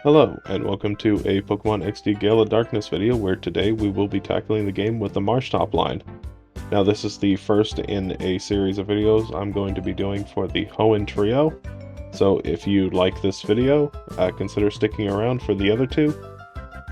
Hello, and welcome to a Pokemon XD Gale of Darkness video where today we will be tackling the game with the Marshtomp line. Now this is the first in a series of videos I'm going to be doing for the Hoenn trio, so if you like this video, consider sticking around for the other two.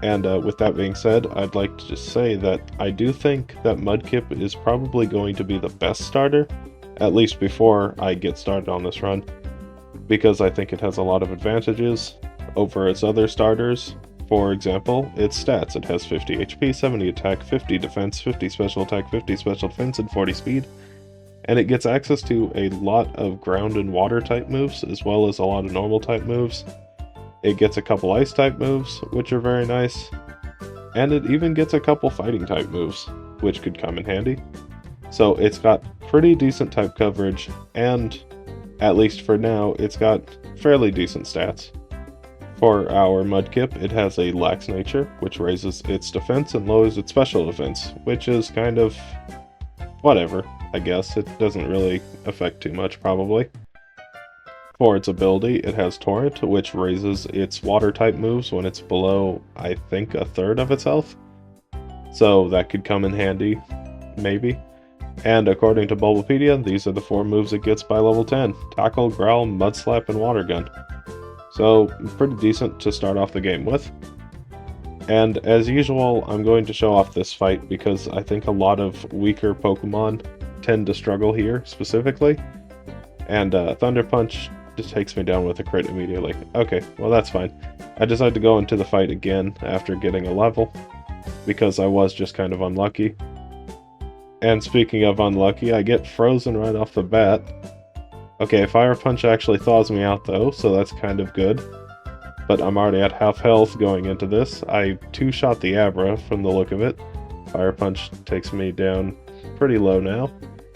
And with that being said, I'd like to just say that I do think that Mudkip is probably going to be the best starter, at least before I get started on this run, because I think it has a lot of advantages over its other starters. For example, its stats. It has 50 HP, 70 attack, 50 defense, 50 special attack, 50 special defense, and 40 speed. And it gets access to a lot of ground and water type moves, as well as a lot of normal type moves. It gets a couple ice type moves, which are very nice. And it even gets a couple fighting type moves, which could come in handy. So it's got pretty decent type coverage, and at least for now, it's got fairly decent stats. For our Mudkip, it has a lax nature, which raises its defense and lowers its special defense, which is kind of whatever, I guess. It doesn't really affect too much, probably. For its ability, it has Torrent, which raises its water-type moves when it's below, I think, a third of its health. So that could come in handy, maybe. And according to Bulbapedia, these are the 4 moves it gets by level 10. Tackle, Growl, Mud Slap, and Water Gun. So, pretty decent to start off the game with. And as usual, I'm going to show off this fight because I think a lot of weaker Pokemon tend to struggle here, specifically. And Thunder Punch just takes me down with a crit immediately. Okay, well that's fine. I decided to go into the fight again after getting a level, because I was just kind of unlucky. And speaking of unlucky, I get frozen right off the bat. Okay, Fire Punch actually thaws me out though, so that's kind of good. But I'm already at half health going into this. I 2-shot the Abra from the look of it. Fire Punch takes me down pretty low now.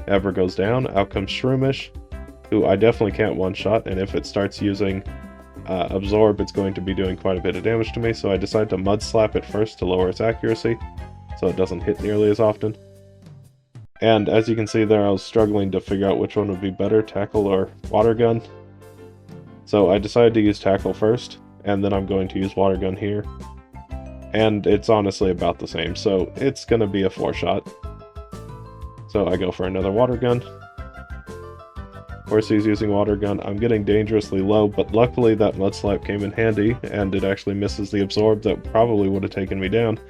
Abra goes down, out comes Shroomish, who I definitely can't one-shot, and if it starts using Absorb, it's going to be doing quite a bit of damage to me, so I decide to Mud Slap it first to lower its accuracy, so it doesn't hit nearly as often. And as you can see there, I was struggling to figure out which one would be better, Tackle or Water Gun. So I decided to use Tackle first, and then I'm going to use Water Gun here. And it's honestly about the same, so it's going to be a 4-shot. So I go for another Water Gun. Horsey's using Water Gun. I'm getting dangerously low, but luckily that Mud Slap came in handy, and it actually misses the Absorb that probably would have taken me down.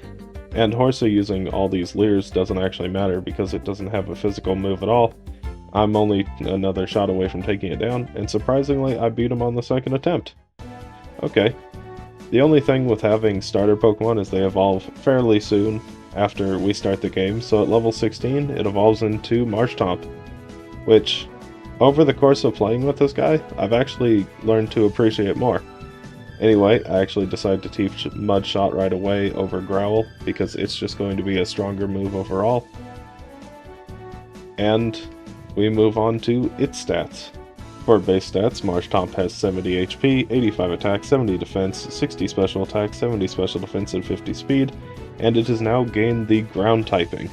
And Horsey using all these Leers doesn't actually matter because it doesn't have a physical move at all. I'm only another shot away from taking it down, and surprisingly I beat him on the second attempt. Okay. The only thing with having starter Pokemon is they evolve fairly soon after we start the game, so at level 16 it evolves into Marshtomp, which over the course of playing with this guy, I've actually learned to appreciate more. Anyway, I actually decided to teach Mud Shot right away over Growl, because it's just going to be a stronger move overall. And we move on to its stats. For base stats, Marshtomp has 70 HP, 85 attack, 70 defense, 60 special attack, 70 special defense, and 50 speed, and it has now gained the ground typing,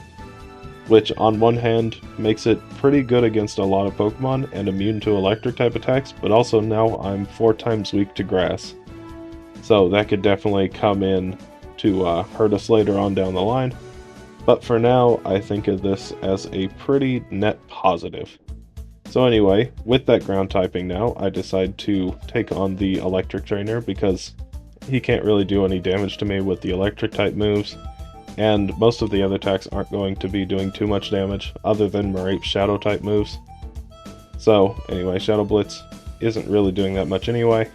which on one hand makes it pretty good against a lot of Pokemon and immune to electric type attacks, but also now I'm 4 times weak to grass. So that could definitely come in to hurt us later on down the line. But for now, I think of this as a pretty net positive. So anyway, with that ground typing now, I decide to take on the electric trainer because he can't really do any damage to me with the electric type moves. And most of the other attacks aren't going to be doing too much damage other than Marape's shadow type moves. So anyway, Shadow Blitz isn't really doing that much anyway.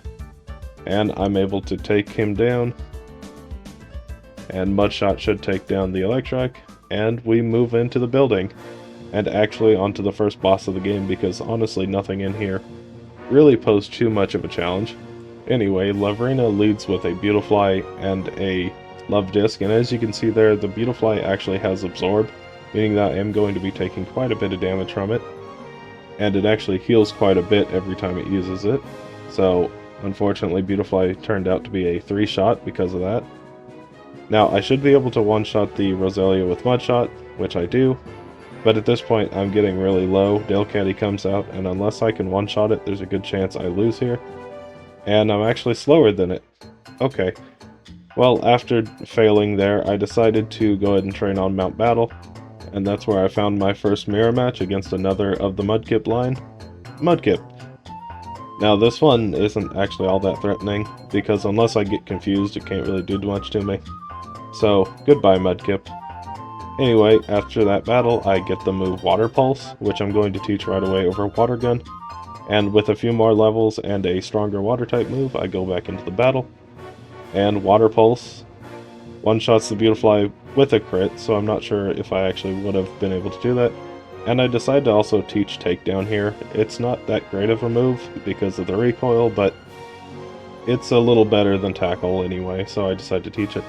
And I'm able to take him down. And Mudshot should take down the Electric. And we move into the building. And actually onto the first boss of the game, because honestly nothing in here really posed too much of a challenge. Anyway, Lavrina leads with a Beautifly and a Love Disc. And as you can see there, the Beautifly actually has Absorb, meaning that I am going to be taking quite a bit of damage from it. And it actually heals quite a bit every time it uses it. So unfortunately, Beautifly turned out to be a 3-shot because of that. Now, I should be able to one-shot the Roselia with Mudshot, which I do, but at this point I'm getting really low. Dale Candy comes out, and unless I can one-shot it, there's a good chance I lose here. And I'm actually slower than it. Okay. Well, after failing there, I decided to go ahead and train on Mount Battle, and that's where I found my first mirror match against another of the Mudkip line, Mudkip. Now this one isn't actually all that threatening, because unless I get confused, it can't really do much to me. So, goodbye Mudkip. Anyway, after that battle, I get the move Water Pulse, which I'm going to teach right away over Water Gun. And with a few more levels and a stronger Water-type move, I go back into the battle. And Water Pulse one-shots the Beautifly with a crit, so I'm not sure if I actually would have been able to do that. And I decided to also teach Takedown here. It's not that great of a move because of the recoil, but it's a little better than Tackle anyway, so I decided to teach it.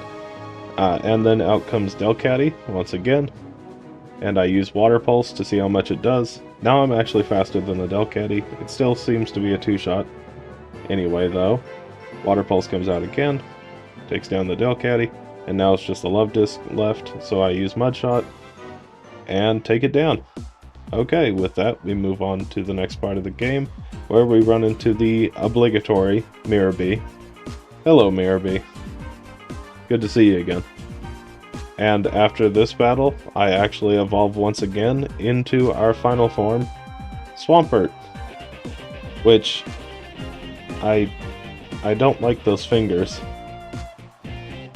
And then out comes Delcatty once again, and I use Water Pulse to see how much it does. Now I'm actually faster than the Delcatty. It still seems to be a two-shot. Anyway though, Water Pulse comes out again, takes down the Delcatty, and now it's just a Love Disc left, so I use Mud Shot and take it down. Okay, with that we move on to the next part of the game, where we run into the obligatory Mirror Bee. Hello Mirror Bee. Good to see you again. And after this battle, I actually evolve once again into our final form, Swampert. Which, I don't like those fingers.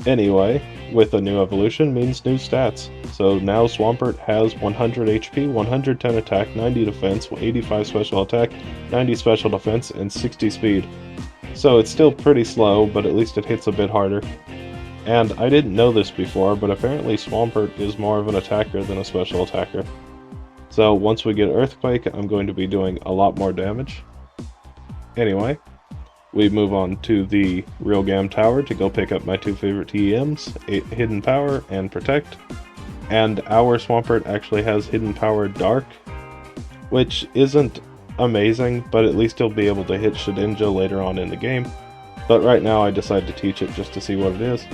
Anyway, with a new evolution means new stats. So now Swampert has 100 HP, 110 attack, 90 defense, 85 special attack, 90 special defense, and 60 speed. So it's still pretty slow, but at least it hits a bit harder. And I didn't know this before, but apparently Swampert is more of an attacker than a special attacker. So once we get Earthquake, I'm going to be doing a lot more damage. Anyway, we move on to the Real Gam Tower to go pick up my two favorite TEMs, Hidden Power and Protect. And our Swampert actually has Hidden Power Dark, which isn't amazing, but at least he'll be able to hit Shedinja later on in the game. But right now I decided to teach it just to see what it is.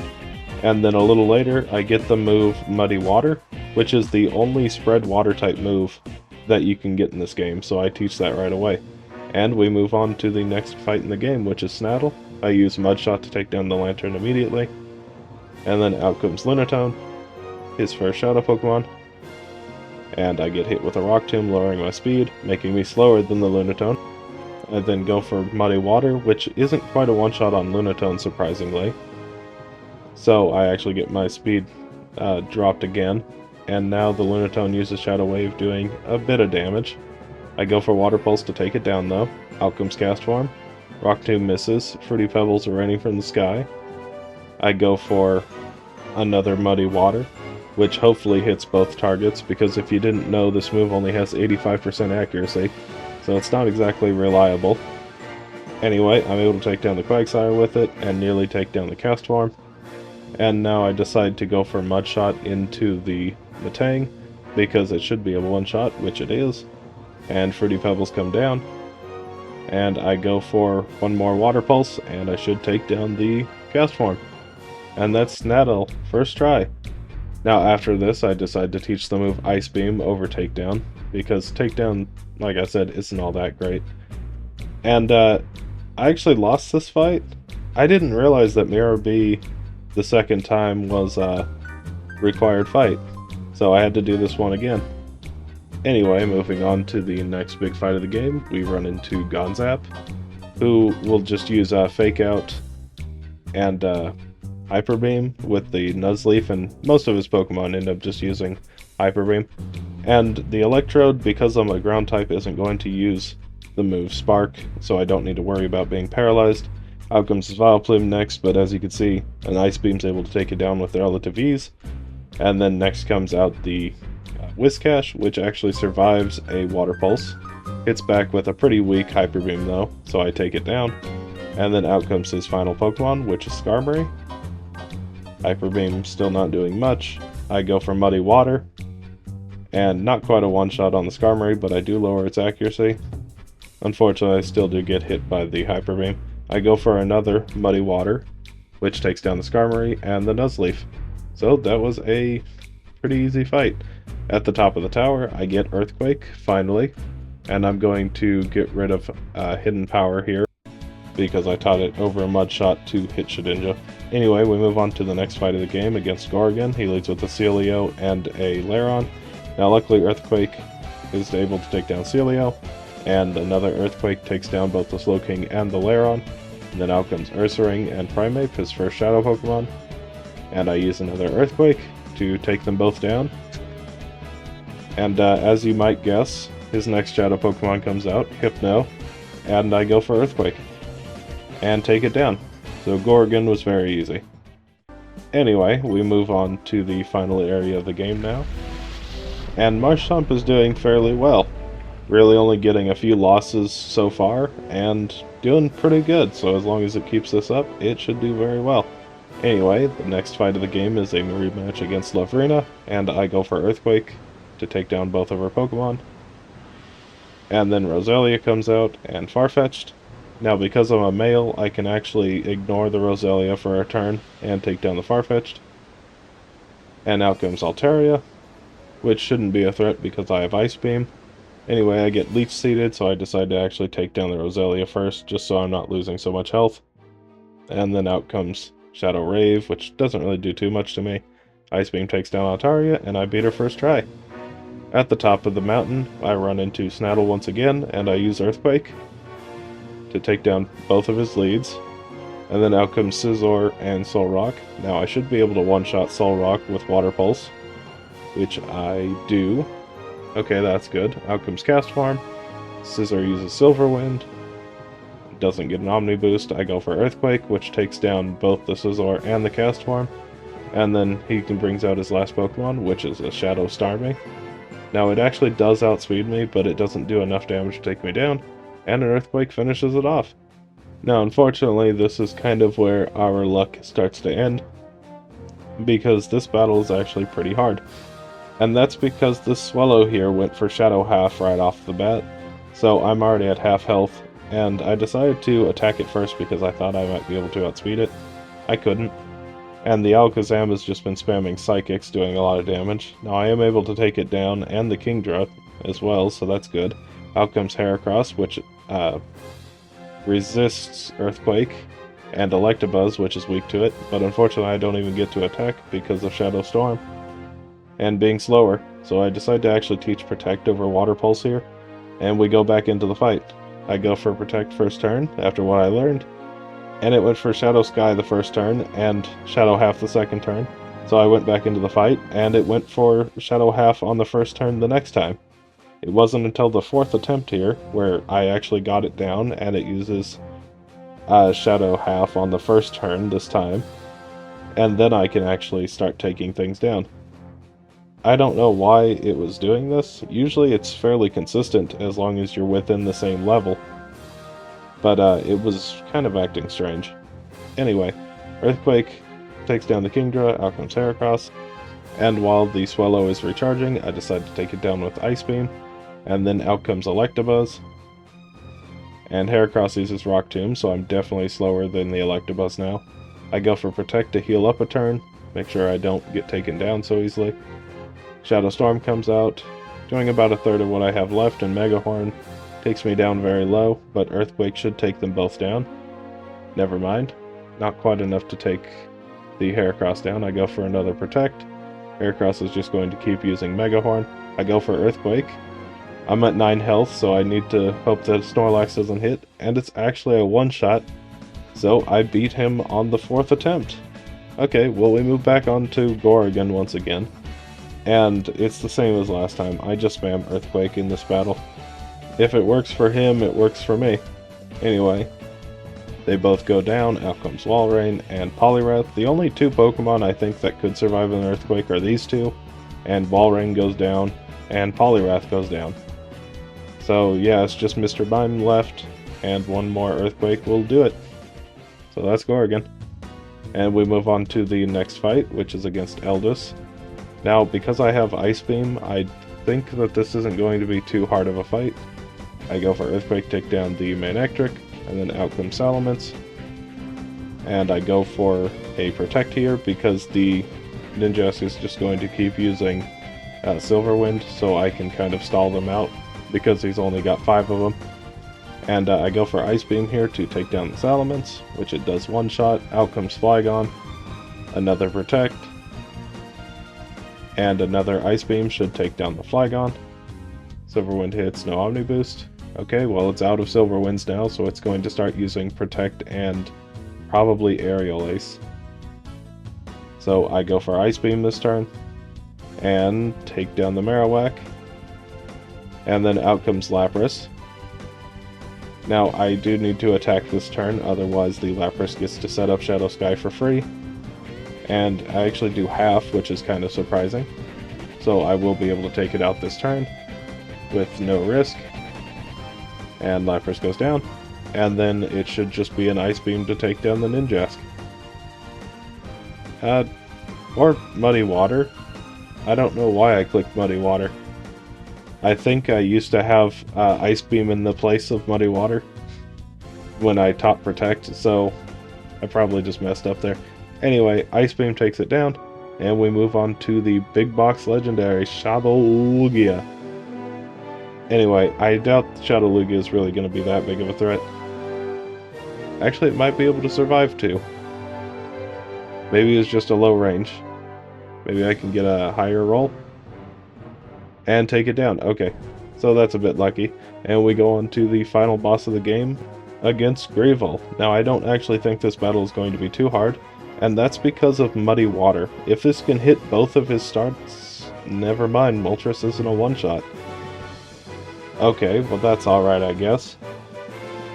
And then a little later I get the move Muddy Water, which is the only spread water type move that you can get in this game, so I teach that right away. And we move on to the next fight in the game, which is Snaddle. I use Mud Shot to take down the Lantern immediately. And then out comes Lunatone, his first Shadow Pokemon. And I get hit with a Rock Tomb, lowering my speed, making me slower than the Lunatone. I then go for Muddy Water, which isn't quite a one-shot on Lunatone, surprisingly. So I actually get my speed dropped again, and now the Lunatone uses Shadow Wave, doing a bit of damage. I go for Water Pulse to take it down though. Out comes Castform. Rock Tomb misses. Fruity Pebbles are raining from the sky. I go for another Muddy Water, which hopefully hits both targets, because if you didn't know, this move only has 85% accuracy. So it's not exactly reliable. Anyway, I'm able to take down the Quagsire with it, and nearly take down the Castform. And now I decide to go for Mud Shot into the Metang, because it should be a one-shot, which it is. And Fruity Pebbles come down. And I go for one more Water Pulse, and I should take down the Castform. And that's Snaddle, first try. Now after this, I decide to teach the move Ice Beam over Takedown, because Takedown, like I said, isn't all that great. And I actually lost this fight. I didn't realize that Mirror Bee the second time was a required fight, so I had to do this one again. Anyway, moving on to the next big fight of the game, we run into Gonzap, who will just use Fake Out and Hyper Beam with the Nuzleaf, and most of his Pokemon end up just using Hyper Beam. And the Electrode, because I'm a ground type, isn't going to use the move Spark, so I don't need to worry about being paralyzed. Out comes Vileplume next, but as you can see, an Ice Beam's able to take it down with relative ease. And then next comes out the Whiscash, which actually survives a Water Pulse. Hits back with a pretty weak Hyper Beam though, so I take it down. And then out comes his final Pokemon, which is Skarmory. Hyper Beam still not doing much. I go for Muddy Water, and not quite a one-shot on the Skarmory, but I do lower its accuracy. Unfortunately, I still do get hit by the Hyper Beam. I go for another Muddy Water, which takes down the Skarmory and the Nuzleaf. So that was a pretty easy fight. At the top of the tower, I get Earthquake, finally, and I'm going to get rid of Hidden Power here. because I taught it over a Mud Shot to hit Shedinja. Anyway, we move on to the next fight of the game against Gorgon. He leads with a Celio and a Lairon. Now luckily Earthquake is able to take down Celio, and another Earthquake takes down both the Slowking and the Lairon. And then out comes Ursaring and Primeape, his first Shadow Pokemon. And I use another Earthquake to take them both down. And as you might guess, his next Shadow Pokemon comes out, Hypno, and I go for Earthquake and take it down. So Gorgon was very easy. Anyway, we move on to the final area of the game now. And Marshtomp is doing fairly well. Really only getting a few losses so far, and doing pretty good, so as long as it keeps this up, it should do very well. Anyway, the next fight of the game is a rematch against Lavrina, and I go for Earthquake to take down both of her Pokemon. And then Roselia comes out, and Farfetch'd. Now because I'm a male, I can actually ignore the Roselia for a turn and take down the Farfetch'd. And out comes Altaria, which shouldn't be a threat because I have Ice Beam. Anyway, I get Leech Seeded, so I decide to actually take down the Roselia first, just so I'm not losing so much health. And then out comes Shadow Rave, which doesn't really do too much to me. Ice Beam takes down Altaria, and I beat her first try. At the top of the mountain, I run into Snaddle once again, and I use Earthquake to take down both of his leads. And then out comes Scizor and Solrock. Now I should be able to one-shot Solrock with Water Pulse, which I do. Okay, that's good. Out comes Castform. Scizor uses Silver Wind. Doesn't get an Omni Boost. I go for Earthquake, which takes down both the Scizor and the Castform. And then he brings out his last Pokemon, which is a Shadow Starmie. Now it actually does outspeed me, but it doesn't do enough damage to take me down, and an Earthquake finishes it off. Now unfortunately, this is kind of where our luck starts to end, because this battle is actually pretty hard. And that's because this Swallow here went for Shadow Half right off the bat, so I'm already at half health, and I decided to attack it first because I thought I might be able to outspeed it. I couldn't. And the Alakazam has just been spamming Psychics, doing a lot of damage. Now I am able to take it down, and the Kingdra as well, so that's good. Out comes Heracross, which resists Earthquake, and Electabuzz, which is weak to it, but unfortunately I don't even get to attack because of Shadow Storm and being slower. So I decide to actually teach Protect over Water Pulse here, and we go back into the fight. I go for Protect first turn, after what I learned, and it went for Shadow Sky the first turn, and Shadow Half the second turn. So I went back into the fight, and it went for Shadow Half on the first turn the next time. It wasn't until the fourth attempt here, where I actually got it down, and it uses Shadow Half on the first turn this time, and then I can actually start taking things down. I don't know why it was doing this. Usually it's fairly consistent as long as you're within the same level, but it was kind of acting strange. Anyway, Earthquake takes down the Kingdra, out comes Heracross, and while the Swallow is recharging, I decide to take it down with Ice Beam, and then out comes Electabuzz, and Heracross uses Rock Tomb, so I'm definitely slower than the Electabuzz now. I go for Protect to heal up a turn, make sure I don't get taken down so easily. Shadow Storm comes out, doing about a third of what I have left, and Mega Horn takes me down very low, but Earthquake should take them both down. Never mind. Not quite enough to take the Heracross down. I go for another Protect. Heracross is just going to keep using Mega Horn. I go for Earthquake. I'm at 9 health, so I need to hope that Snorlax doesn't hit, and it's actually a one-shot, so I beat him on the 4th attempt. Okay, well we move back on to Gorgon once again. And it's the same as last time. I just spam Earthquake in this battle. If it works for him, it works for me. Anyway, they both go down. Out comes Walrein and Poliwrath. The only two Pokemon I think that could survive an Earthquake are these two. And Walrein goes down, and Poliwrath goes down. So yeah, it's just Mr. Mime left, and one more Earthquake will do it. So that's Gorgon. And we move on to the next fight, which is against Eldus. Now, because I have Ice Beam, I think that this isn't going to be too hard of a fight. I go for Earthquake, take down the Manectric, and then out comes Salamence. And I go for a Protect here because the Ninjask is just going to keep using Silver Wind, so I can kind of stall them out because he's only got 5 of them. And I go for Ice Beam here to take down the Salamence, which it does one shot. Out comes Flygon, another Protect, and another Ice Beam should take down the Flygon. Silver Wind hits, no Omni Boost. Okay, well it's out of Silver Winds now, so it's going to start using Protect and probably Aerial Ace. So I go for Ice Beam this turn, and take down the Marowak. And then out comes Lapras. Now I do need to attack this turn, otherwise the Lapras gets to set up Shadow Sky for free. And I actually do half, which is kind of surprising. So I will be able to take it out this turn with no risk. And Lapras goes down. And then it should just be an Ice Beam to take down the Ninjask. Or Muddy Water. I don't know why I clicked Muddy Water. I think I used to have Ice Beam in the place of Muddy Water when I top Protect, so I probably just messed up there. Anyway, Ice Beam takes it down, and we move on to the Big Box Legendary Shadow Lugia. Anyway, I doubt Shadow Lugia is really going to be that big of a threat. Actually, it might be able to survive too. Maybe it's just a low range. Maybe I can get a higher roll and take it down. Okay, so that's a bit lucky. And we go on to the final boss of the game against Gravel. Now, I don't actually think this battle is going to be too hard, and that's because of Muddy Water. If this can hit both of his starts, never mind, Moltres isn't a one-shot. Okay, well that's alright, I guess.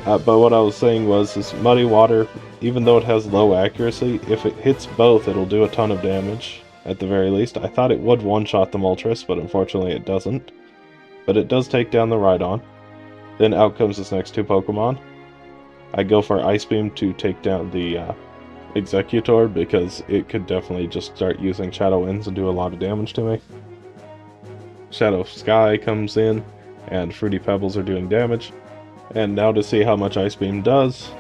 But what I was saying was, this Muddy Water, even though it has low accuracy, if it hits both, it'll do a ton of damage. At the very least. I thought it would one-shot the Moltres, but unfortunately it doesn't. But it does take down the Rhydon. Then out comes this next two Pokemon. I go for Ice Beam to take down the Executor, because it could definitely just start using Shadow Winds and do a lot of damage to me. Shadow Sky comes in, and Fruity Pebbles are doing damage. And now to see how much Ice Beam does.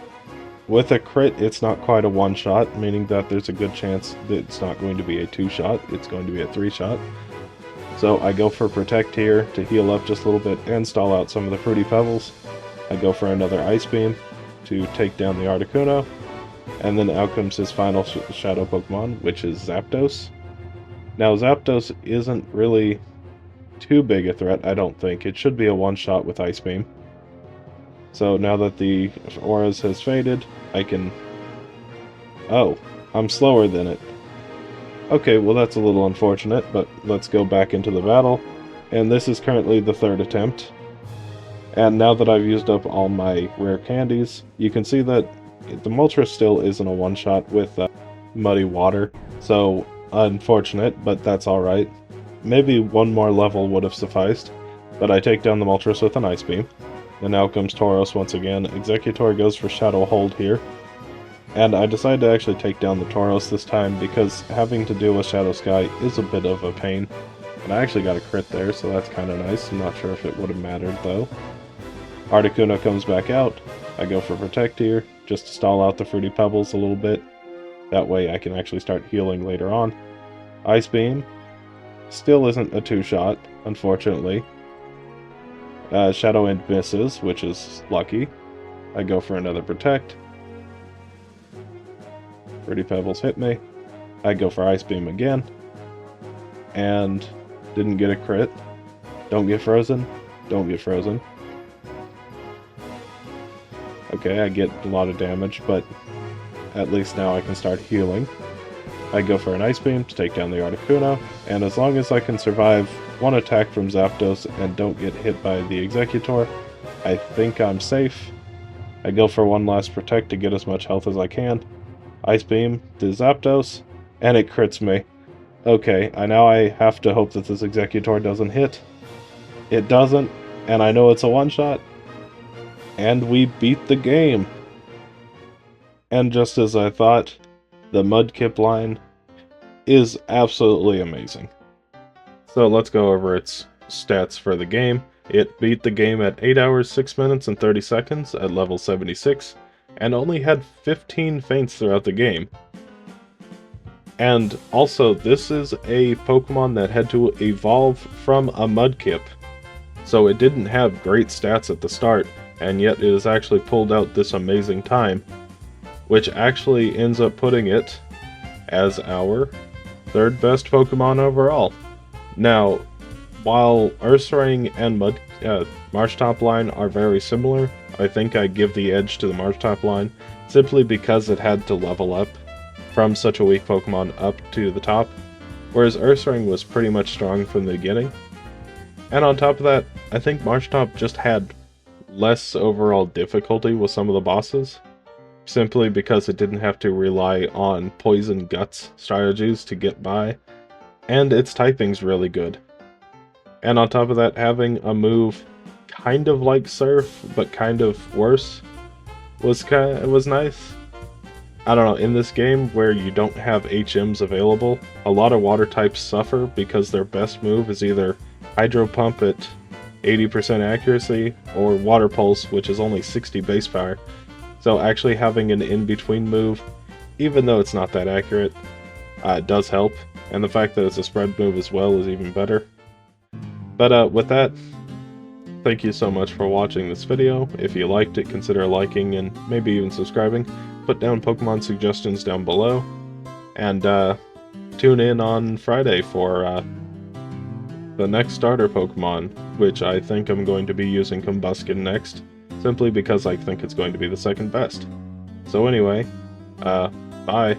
With a crit, it's not quite a one-shot, meaning that there's a good chance that it's not going to be a two-shot, it's going to be a three-shot. So I go for Protect here to heal up just a little bit and stall out some of the Fruity Pebbles. I go for another Ice Beam to take down the Articuno. And then out comes his final Shadow Pokemon, which is Zapdos. Now Zapdos isn't really too big a threat, I don't think. It should be a one-shot with Ice Beam. So now that the auras has faded, I can... Oh, I'm slower than it. Okay, well that's a little unfortunate, but let's go back into the battle. And this is currently the third attempt. And now that I've used up all my rare candies, you can see that the Moltres still isn't a one-shot with Muddy Water. So, unfortunate, but that's alright. Maybe one more level would have sufficed. But I take down the Moltres with an Ice Beam. And now comes Tauros once again. Executor goes for Shadow Hold here. And I decided to actually take down the Tauros this time because having to deal with Shadow Sky is a bit of a pain. And I actually got a crit there, so that's kind of nice. I'm not sure if it would have mattered though. Articuno comes back out. I go for Protect here, just to stall out the Fruity Pebbles a little bit. That way I can actually start healing later on. Ice Beam. Still isn't a two-shot, unfortunately. Shadow End misses, which is lucky. I go for another Protect. Fruity Pebbles hit me. I go for Ice Beam again. And didn't get a crit. Don't get frozen. Don't get frozen. Okay, I get a lot of damage, but at least now I can start healing. I go for an Ice Beam to take down the Articuno, and as long as I can survive one attack from Zapdos and don't get hit by the Executor, I think I'm safe. I go for one last Protect to get as much health as I can. Ice Beam to Zapdos, and it crits me. Okay, now I have to hope that this Executor doesn't hit. It doesn't, and I know it's a one-shot. And we beat the game! And just as I thought, the Mudkip line is absolutely amazing. So let's go over its stats for the game. It beat the game at 8 hours, 6 minutes, and 30 seconds at level 76, and only had 15 feints throughout the game. And also, this is a Pokemon that had to evolve from a Mudkip, so it didn't have great stats at the start, and yet it has actually pulled out this amazing time, which actually ends up putting it as our third best Pokemon overall. Now, while Ursaring and Marshtomp line are very similar, I think I give the edge to the Marshtomp line simply because it had to level up from such a weak Pokemon up to the top, whereas Ursaring was pretty much strong from the beginning. And on top of that, I think Marshtomp just had less overall difficulty with some of the bosses, simply because it didn't have to rely on Poison Guts strategies to get by, and its typing's really good. And on top of that, having a move kind of like Surf, but kind of worse, was nice. I don't know, in this game where you don't have HMs available, a lot of water types suffer because their best move is either Hydro Pump at 80% accuracy, or Water Pulse, which is only 60 base power. So actually having an in-between move, even though it's not that accurate, does help, and the fact that it's a spread move as well is even better. But with that, thank you so much for watching this video. If you liked it, consider liking and maybe even subscribing. Put down Pokemon suggestions down below, and tune in on Friday for the next starter Pokemon, which I think I'm going to be using Combuskin next, simply because I think it's going to be the second best. So anyway, bye.